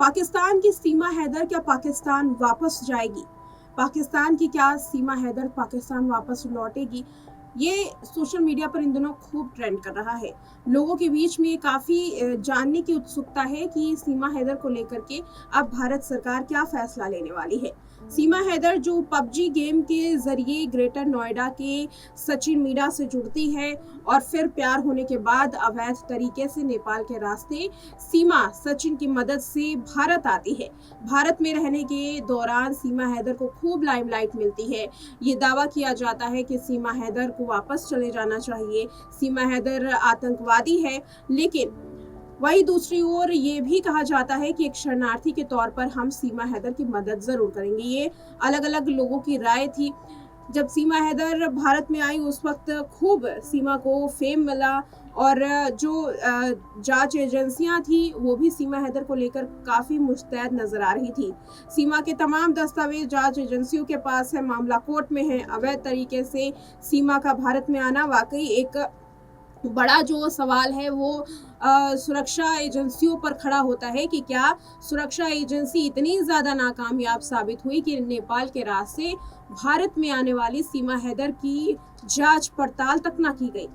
पाकिस्तान की सीमा हैदर क्या पाकिस्तान वापस जाएगी? पाकिस्तान की क्या सीमा हैदर पाकिस्तान वापस लौटेगी? ये सोशल मीडिया पर इन दिनों खूब ट्रेंड कर रहा है। लोगों के बीच में काफ़ी जानने की उत्सुकता है कि सीमा हैदर को लेकर के अब भारत सरकार क्या फैसला लेने वाली है। सीमा हैदर जो पबजी गेम के ज़रिए ग्रेटर नोएडा के सचिन मीना से जुड़ती है और फिर प्यार होने के बाद अवैध तरीके से नेपाल के रास्ते सीमा सचिन की मदद से भारत आती है। भारत में रहने के दौरान सीमा हैदर को खूब लाइमलाइट मिलती है। ये दावा किया जाता है कि सीमा हैदर को वापस चले जाना चाहिए। सीमा हैदर आतंकवादी है, लेकिन वहीं दूसरी ओर ये भी कहा जाता है कि एक शरणार्थी के तौर पर हम सीमा हैदर की मदद जरूर करेंगे। ये अलग अलग लोगों की राय थी। जब सीमा हैदर भारत में आई उस वक्त खूब सीमा को फेम मिला और जो जांच एजेंसियां थी वो भी सीमा हैदर को लेकर काफ़ी मुस्तैद नजर आ रही थी। सीमा के तमाम दस्तावेज जांच एजेंसियों के पास है, मामला कोर्ट में है। अवैध तरीके से सीमा का भारत में आना वाकई एक बड़ा जो सवाल है वो सुरक्षा एजेंसियों पर खड़ा होता है कि क्या सुरक्षा एजेंसी इतनी ज़्यादा नाकामयाब साबित हुई कि नेपाल के रास्ते भारत में आने वाली सीमा हैदर की जांच पड़ताल तक ना की गई।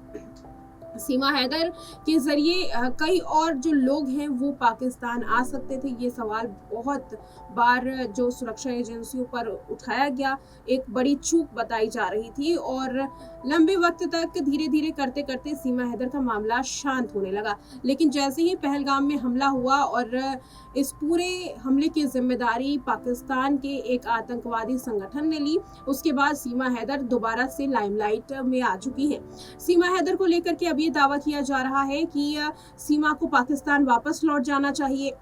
सीमा हैदर के जरिए कई और जो लोग हैं वो पाकिस्तान आ सकते थे। ये सवाल बहुत बार जो सुरक्षा एजेंसियों पर उठाया गया, एक बड़ी चूक बताई जा रही थी और लंबे वक्त तक धीरे धीरे करते करते सीमा हैदर का मामला शांत होने लगा। लेकिन जैसे ही पहलगाम में हमला हुआ और इस पूरे हमले की जिम्मेदारी पाकिस्तान के एक आतंकवादी संगठन ने ली, उसके बाद सीमा हैदर दोबारा से लाइमलाइट में आ चुकी है। सीमा हैदर को लेकर के अब ये दावा किया जा रहा है कि सीमा को पाकिस्तान वापस लौट जाना चाहिए।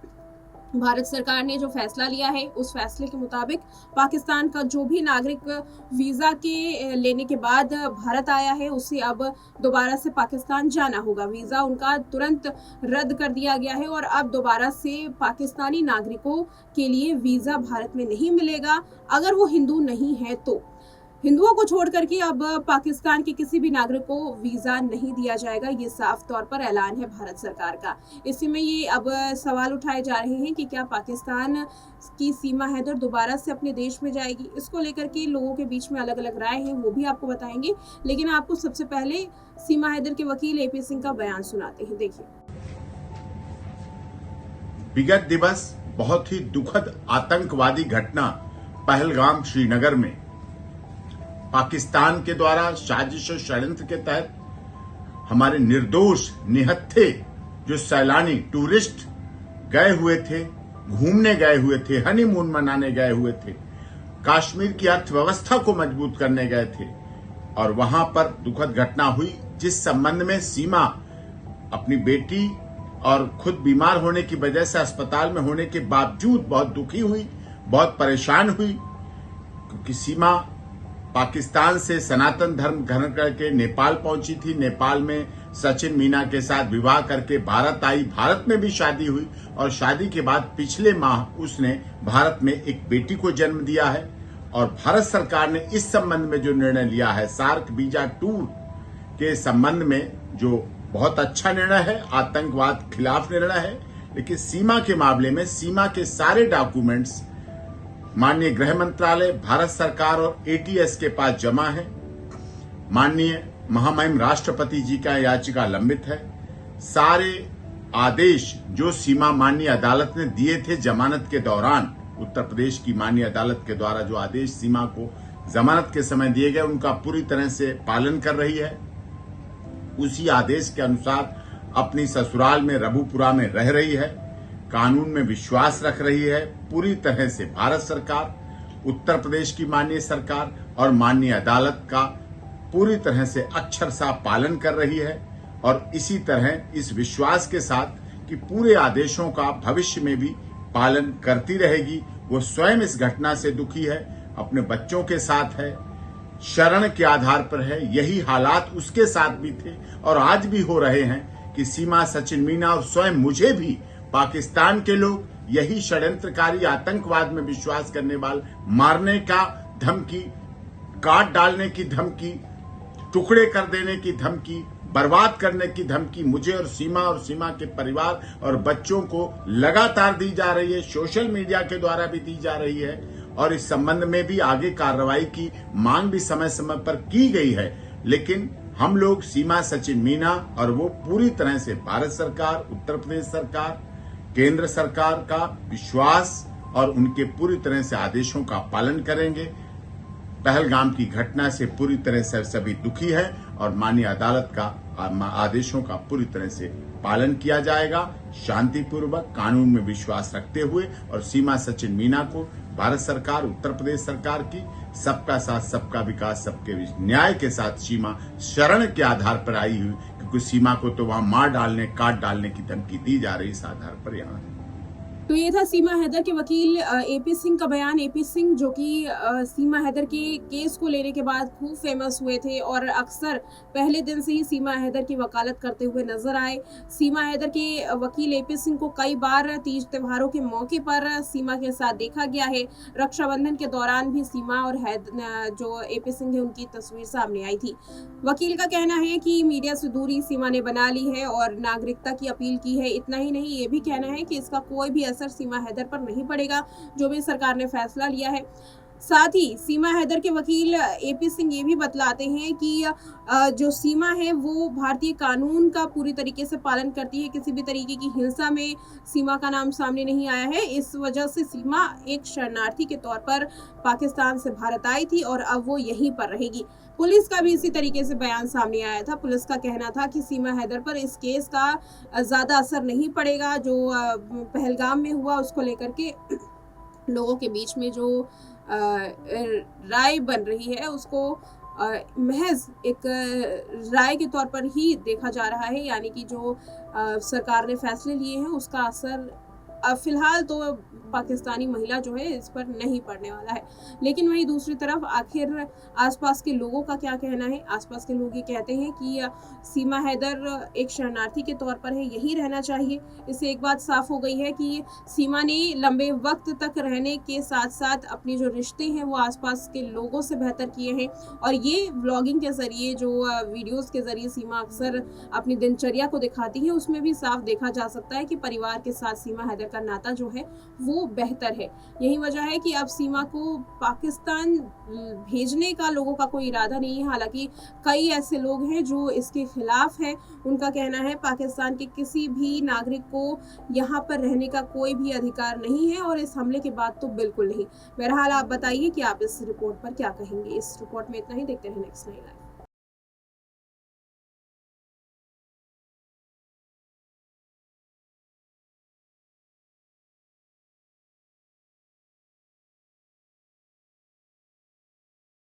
भारत सरकार ने जो फैसला लिया है उस फैसले के मुताबिक पाकिस्तान का जो भी नागरिक वीज़ा के लेने के बाद भारत आया है उसे अब दोबारा से पाकिस्तान जाना होगा। वीज़ा उनका तुरंत रद्द कर दिया गया है और अब दोबारा से पाकिस्तानी नागरिकों के लिए वीज़ा भारत में नहीं मिलेगा अगर वो हिंदू नहीं है तो। हिंदुओं को छोड़ करके अब पाकिस्तान के किसी भी नागरिक को वीज़ा नहीं दिया जाएगा। ये साफ तौर पर ऐलान है भारत सरकार का। इसी में ये अब सवाल उठाए जा रहे हैं कि क्या पाकिस्तान की सीमा हैदर दोबारा से अपने देश में जाएगी। इसको लेकर के लोगों के बीच में अलग अलग राय है, वो भी आपको बताएंगे। लेकिन आपको सबसे पहले सीमा हैदर के वकील AP सिंह का बयान सुनाते हैं, देखिए। विगत दिवस बहुत ही दुखद आतंकवादी घटना पहलगाम श्रीनगर में पाकिस्तान के द्वारा साजिश और षड्यंत्र के तहत हमारे निर्दोष निहत्थे जो सैलानी टूरिस्ट गए हुए थे, घूमने गए हुए थे, हनीमून मनाने गए हुए थे, कश्मीर की अर्थव्यवस्था को मजबूत करने गए थे और वहां पर दुखद घटना हुई जिस संबंध में सीमा अपनी बेटी और खुद बीमार होने की वजह से अस्पताल में होने के बावजूद बहुत दुखी हुई, बहुत परेशान हुई, क्योंकि सीमा पाकिस्तान से सनातन धर्म ग्रहण करके नेपाल पहुंची थी। नेपाल में सचिन मीना के साथ विवाह करके भारत आई, भारत में भी शादी हुई और शादी के बाद पिछले माह उसने भारत में एक बेटी को जन्म दिया है। और भारत सरकार ने इस संबंध में जो निर्णय लिया है सार्क वीजा टूर के संबंध में, जो बहुत अच्छा निर्णय है, आतंकवाद खिलाफ निर्णय है, लेकिन सीमा के मामले में सीमा के सारे डॉक्यूमेंट्स माननीय गृह मंत्रालय, भारत सरकार और ATS के पास जमा है। माननीय महामहिम राष्ट्रपति जी का याचिका लंबित है। सारे आदेश जो सीमा माननीय अदालत ने दिए थे जमानत के दौरान, उत्तर प्रदेश की माननीय अदालत के द्वारा जो आदेश सीमा को जमानत के समय दिए गए उनका पूरी तरह से पालन कर रही है। उसी आदेश के अनुसार अपनी ससुराल में रबुपुरा में रह रही है, कानून में विश्वास रख रही है। पूरी तरह से भारत सरकार, उत्तर प्रदेश की माननीय सरकार और माननीय अदालत का पूरी तरह से अक्षरशः पालन कर रही है और इसी तरह इस विश्वास के साथ कि पूरे आदेशों का भविष्य में भी पालन करती रहेगी। वो स्वयं इस घटना से दुखी है, अपने बच्चों के साथ है, शरण के आधार पर है। यही हालात उसके साथ भी थे और आज भी हो रहे हैं कि सीमा, सचिन मीना और स्वयं मुझे भी पाकिस्तान के लोग यही षड्यंत्रकारी आतंकवाद में विश्वास करने वाले मारने का धमकी, काट डालने की धमकी, टुकड़े कर देने की धमकी बर्बाद करने की धमकी मुझे और सीमा के परिवार और बच्चों को लगातार दी जा रही है, सोशल मीडिया के द्वारा भी दी जा रही है और इस संबंध में भी आगे कार्रवाई की मांग भी समय समय पर की गई है। लेकिन हम लोग सीमा सचिन मीना और वो पूरी तरह से भारत सरकार, उत्तर प्रदेश सरकार, केंद्र सरकार का विश्वास और उनके पूरी तरह से आदेशों का पालन करेंगे। पहलगाम की घटना से पूरी तरह से सभी दुखी है और माननीय अदालत का आदेशों का पूरी तरह से पालन किया जाएगा, शांतिपूर्वक कानून में विश्वास रखते हुए। और सीमा सचिन मीना को भारत सरकार, उत्तर प्रदेश सरकार की सबका साथ, सबका विकास, सबके न्याय के साथ सीमा शरण के आधार पर आई हुई, क्योंकि सीमा को तो वहां मार डालने, काट डालने की धमकी दी जा रही, इस आधार पर यहाँ। तो ये था सीमा हैदर के वकील एपी सिंह का बयान। एपी सिंह जो कि सीमा हैदर के केस को लेने के बाद खूब फेमस हुए थे और अक्सर पहले दिन से ही सीमा हैदर की वकालत करते हुए नजर आए। सीमा हैदर के वकील एपी सिंह को कई बार तीज त्योहारों के मौके पर सीमा के साथ देखा गया है। रक्षाबंधन के दौरान भी सीमा और जो एपी सिंह है उनकी तस्वीर सामने आई थी। वकील का कहना है कि मीडिया से दूरी सीमा ने बना ली है और नागरिकता की अपील की है। इतना ही नहीं, ये भी कहना है कि इसका कोई भी सीमा हैदर पर नहीं पड़ेगा, जो भी सरकार ने फैसला लिया है। साथ ही सीमा हैदर के वकील एपी सिंह ये भी बतलाते हैं कि जो सीमा है वो भारतीय कानून का पूरी तरीके से पालन करती है। किसी भी तरीके की हिंसा में सीमा का नाम सामने नहीं आया है। इस वजह से सीमा एक शरणार्थी के तौर पर पाकिस्तान से भारत आई थी और अब वो यहीं पर रहेगी। पुलिस का भी इसी तरीके से बयान सामने आया था। पुलिस का कहना था कि सीमा हैदर पर इस केस का ज़्यादा असर नहीं पड़ेगा। जो पहलगाम में हुआ उसको लेकर के लोगों के बीच में जो राय बन रही है उसको महज एक राय के तौर पर ही देखा जा रहा है, यानी कि जो सरकार ने फैसले लिए हैं उसका असर फिलहाल तो पाकिस्तानी महिला जो है इस पर नहीं पड़ने वाला है। लेकिन वहीं दूसरी तरफ आखिर आसपास के लोगों का क्या कहना है। आसपास के लोग ये कहते हैं कि सीमा हैदर एक शरणार्थी के तौर पर है, यही रहना चाहिए। इससे एक बात साफ हो गई है कि सीमा ने लंबे वक्त तक रहने के साथ साथ अपने जो रिश्ते हैं वो आसपास के लोगों से बेहतर किए हैं। और ये व्लॉगिंग के जरिए, जो वीडियोस के जरिए सीमा अक्सर अपनी दिनचर्या को दिखाती है, उसमें भी साफ देखा जा सकता है कि परिवार के साथ सीमा हैदर का नाता जो है वो बेहतर है। यही वजह है कि अब सीमा को पाकिस्तान भेजने का लोगों का कोई इरादा नहीं है। हालांकि कई ऐसे लोग हैं जो इसके खिलाफ हैं। उनका कहना है पाकिस्तान के किसी भी नागरिक को यहाँ पर रहने का कोई भी अधिकार नहीं है और इस हमले के बाद तो बिल्कुल नहीं। बहरहाल आप बताइए कि आप इस रिपोर्ट पर क्या कहेंगे। इस रिपोर्ट में इतना ही। देखते हैं नेक्स्ट नाइन लाइव।